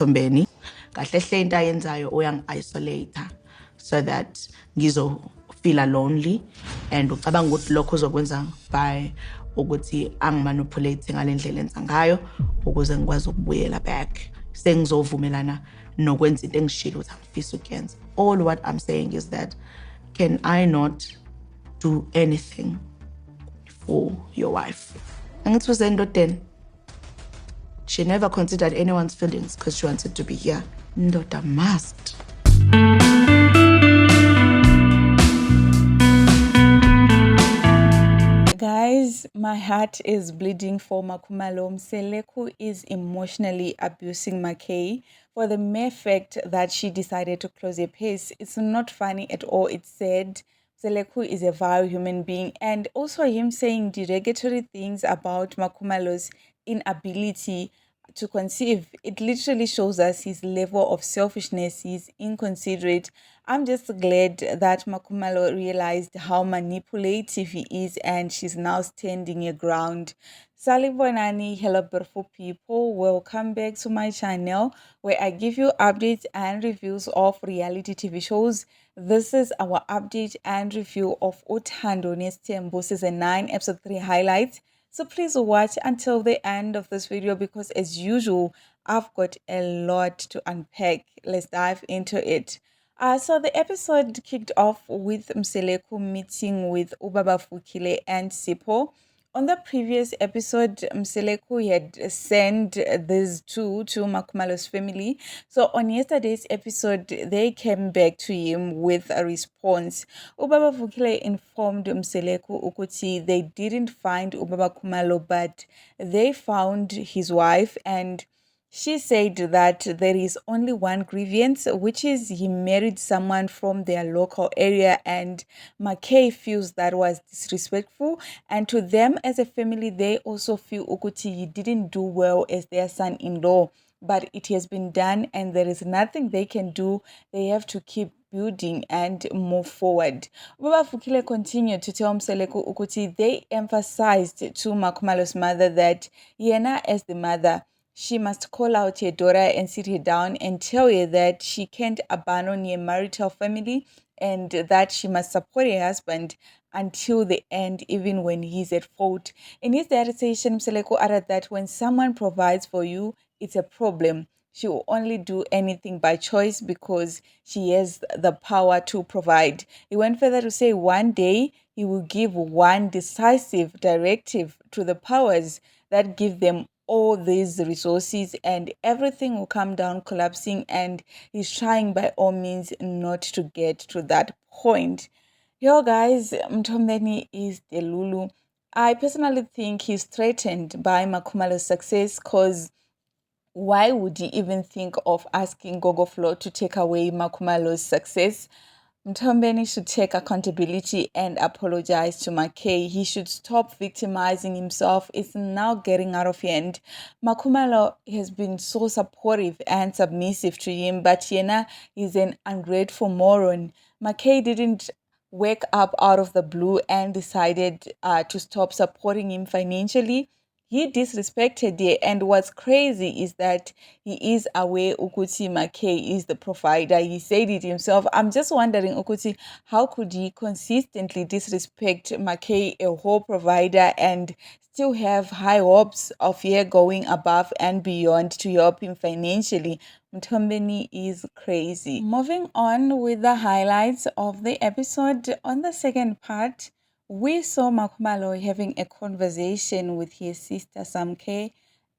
Tombeni kahle hle into ayenzayo uyangi-isolate so that ngizofila lonely and ucabanga ukuthi lokho uzokwenza by ukuthi angimanipulate ngale ndlela enza ngayo ukuze ngikwazi ukubuyela back sengizovumelana nokwenza into engishilo ukuthi angifisa ukuyenza. All what I'm saying is that can I not do anything for your wife? Angithi usendodeni. She never considered anyone's feelings because she wanted to be here. Ndoda must. Guys, my heart is bleeding for Makhumalo. Mseleku is emotionally abusing McKay for the mere fact that she decided to close a pace. It's not funny at all. It's sad. Mseleku is a vile human being, and also him saying derogatory things about Makhumalo's inability to conceive. It literally shows us his level of selfishness. He's inconsiderate. I'm just glad that Makhumalo realized how manipulative he is, and she's now standing her ground. Salibonani, hello beautiful people. Welcome back to my channel where I give you updates and reviews of reality TV shows. This is our update and review of Uthando Nestembo Season 9 Episode 3 highlights. So please watch until the end of this video because as usual, I've got a lot to unpack. Let's dive into it. So the episode kicked off with Mseleku meeting with Ubaba Vukile and Sipho. On the previous episode, Mseleku had sent these two to Makhumalo's family. So on yesterday's episode, they came back to him with a response. Ubaba Vukile informed Mseleku ukuthi they didn't find Ubaba Khumalo, but they found his wife, and she said that there is only one grievance, which is he married someone from their local area, and McKay feels that was disrespectful. And to them as a family, they also feel ukuthi he didn't do well as their son-in-law. But it has been done, and there is nothing they can do. They have to keep building and move forward. Ubaba Vukile continued to tell Mseleku ukuthi they emphasized to Makhumalo's mother that Yena, as the mother, she must call out her daughter and sit her down and tell her that she can't abandon her marital family and that she must support her husband until the end, even when he's at fault. In his dissertation, Mseleku added that when someone provides for you, it's a problem. She will only do anything by choice because she has the power to provide. He went further to say one day he will give one decisive directive to the powers that give them all these resources and everything will come down collapsing, and he's trying by all means not to get to that point. Yo guys, Mtombeni is Delulu. I personally think he's threatened by Makhumalo's success because why would he even think of asking Gogo Flo to take away Makhumalo's success? Mtombeni should take accountability and apologize to McKay. He should stop victimizing himself. It's now getting out of hand. Makhumalo has been so supportive and submissive to him, but Yena is an ungrateful moron. McKay didn't wake up out of the blue and decided to stop supporting him financially. He disrespected her, and what's crazy is that he is aware Ukuti McKay is the provider. He said it himself. I'm just wondering, Ukuti, how could he consistently disrespect McKay, a whole provider, and still have high hopes of her going above and beyond to help him financially? Mtombeni is crazy. Moving on with the highlights of the episode, on the second part, we saw Makhumalo having a conversation with his sister Samke,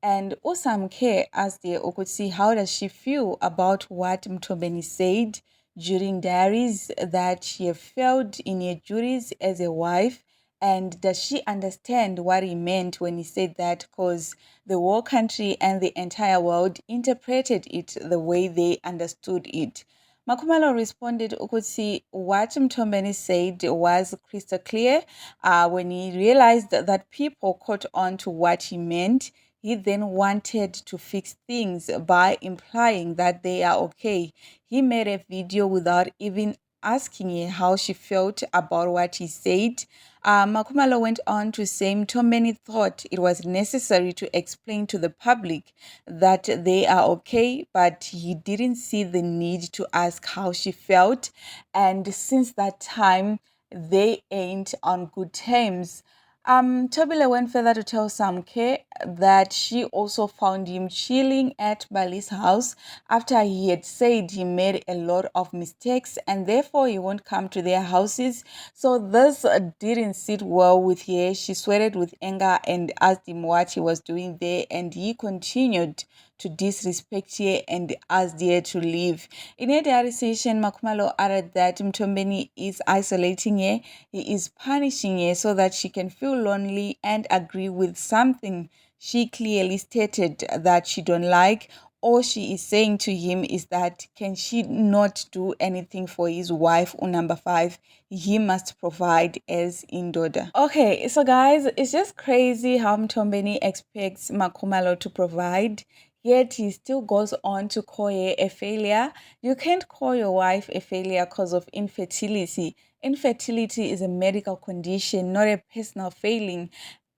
and Usamke asked her ukuthi how does she feel about what Mtombeni said during diaries, that she failed in her duties as a wife, and does she understand what he meant when he said that, because the whole country and the entire world interpreted it the way they understood it. Makhumalo responded ukuthi what Mtombeni said was crystal clear. When he realized that people caught on to what he meant, he then wanted to fix things by implying that they are okay. He made a video without even asking her how she felt about what he said. Makumalo went on to say Mtombeni thought it was necessary to explain to the public that they are okay, but he didn't see the need to ask how she felt. And since that time, they ain't on good terms. Tobile went further to tell Samke that she also found him chilling at Bali's house after he had said he made a lot of mistakes and therefore he won't come to their houses. So this didn't sit well with her. She sweated with anger and asked him what he was doing there, and he continued to disrespect her and asked her to leave. In a diary session, Makumalo added that Mtombeni is isolating her, he is punishing her so that she can feel lonely and agree with something she clearly stated that she don't like. All she is saying to him is that can she not do anything for his wife, number 5? He must provide as indoda. Okay, so guys, it's just crazy how Mtombeni expects Makumalo to provide, yet he still goes on to call her a failure. You can't call your wife a failure because of infertility. Infertility is a medical condition, not a personal failing.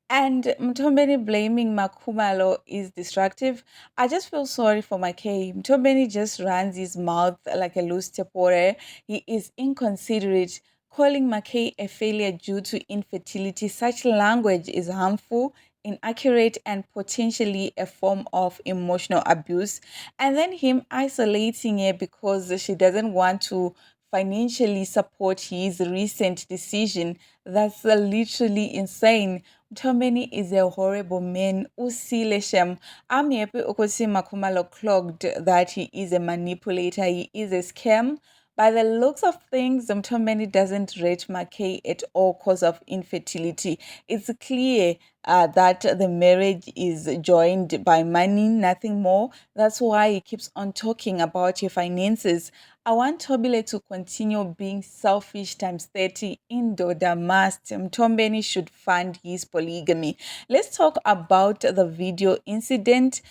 And Mtombeni blaming Makumalo is destructive. I just feel sorry for Makay. Mtombeni just runs his mouth like a loose tepore. He is inconsiderate, calling Makay a failure due to infertility. Such language is harmful, inaccurate, and potentially a form of emotional abuse. And then him isolating her because she doesn't want to financially support his recent decision. That's literally insane. Mtombeni is a horrible man. Usile Shem. I'm happy ukuthi Makumalo clogged that he is a manipulator. He is a scam. By the looks of things, Mtombeni doesn't rate Makay at all cause of infertility. It's clear that the marriage is joined by money, nothing more. That's why he keeps on talking about your finances. I want Tobile to continue being selfish times 30 in Doda must. Mtombeni should fund his polygamy. Let's talk about the video incident.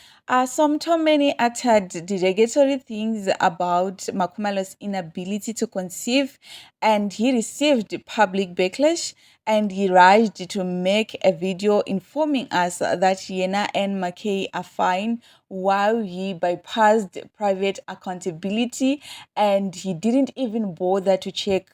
Some Mtombeni uttered derogatory things about Makumalo's inability to conceive, and he received public backlash, and he rushed to make a video informing us that Yena and Makay are fine while he bypassed private accountability and he didn't even bother to check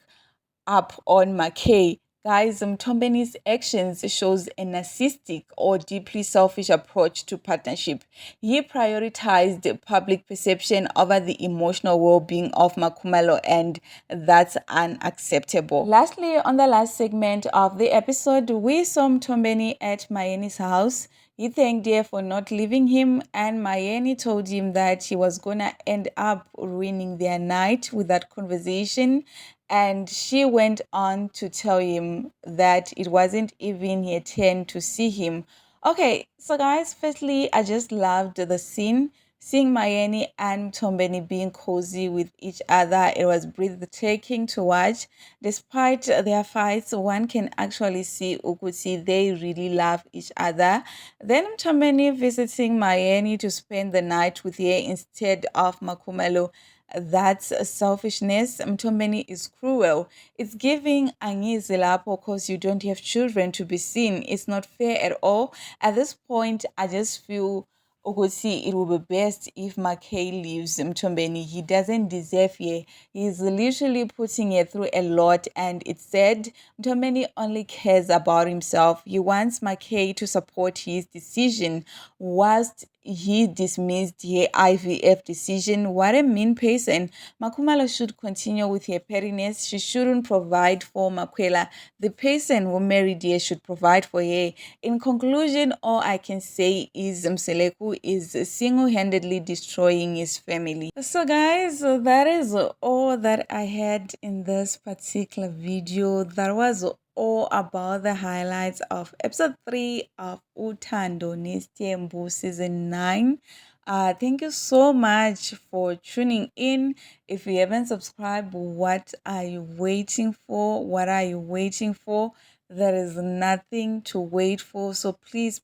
up on Makay. Guys, Mtombeni's actions shows a narcissistic or deeply selfish approach to partnership. He prioritized public perception over the emotional well-being of Makumalo, and that's unacceptable. Lastly, on the last segment of the episode, we saw Mtombeni at Mayeni's house. He thanked her for not leaving him, and Mayeni told him that he was gonna end up ruining their night with that conversation. And she went on to tell him that it wasn't even her turn to see him. Okay, so guys, firstly, I just loved the scene. Seeing Mayeni and Mtombeni being cozy with each other, it was breathtaking to watch. Despite their fights, one can actually see Ukuti, they really love each other. Then Mtombeni visiting Mayeni to spend the night with her instead of Makumalo. That's selfishness. Mtombeni is cruel. It's giving angizi lapho because you don't have children to be seen. It's not fair at all. At this point, I just feel ukuthi it will be best if Makay leaves Mtombeni. He doesn't deserve her. He's literally putting her through a lot, and it's said Mtombeni only cares about himself. He wants Makay to support his decision whilst he dismissed her IVF decision. What a mean person. Makumalo should continue with her pettiness. She shouldn't provide for Makwela. The person who married her should provide for her. In conclusion, all I can say is Mseleku is single-handedly destroying his family. So guys, that is all that I had in this particular video. That was all about the highlights of episode 3 of Uthando Nesitembu season 9. Thank you so much for tuning in. If you haven't subscribed, what are you waiting for? What are you waiting for? There is nothing to wait for. So please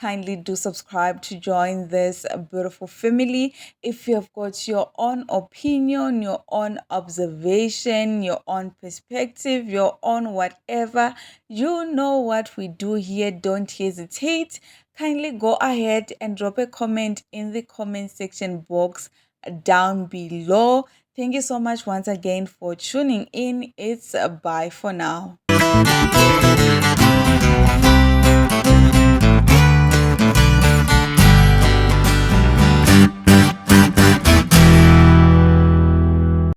kindly do subscribe to join this beautiful family. If you have got your own opinion, your own observation, your own perspective, your own whatever, you know what we do here. Don't hesitate. Kindly go ahead and drop a comment in the comment section box down below. Thank you so much once again for tuning in. It's bye for now.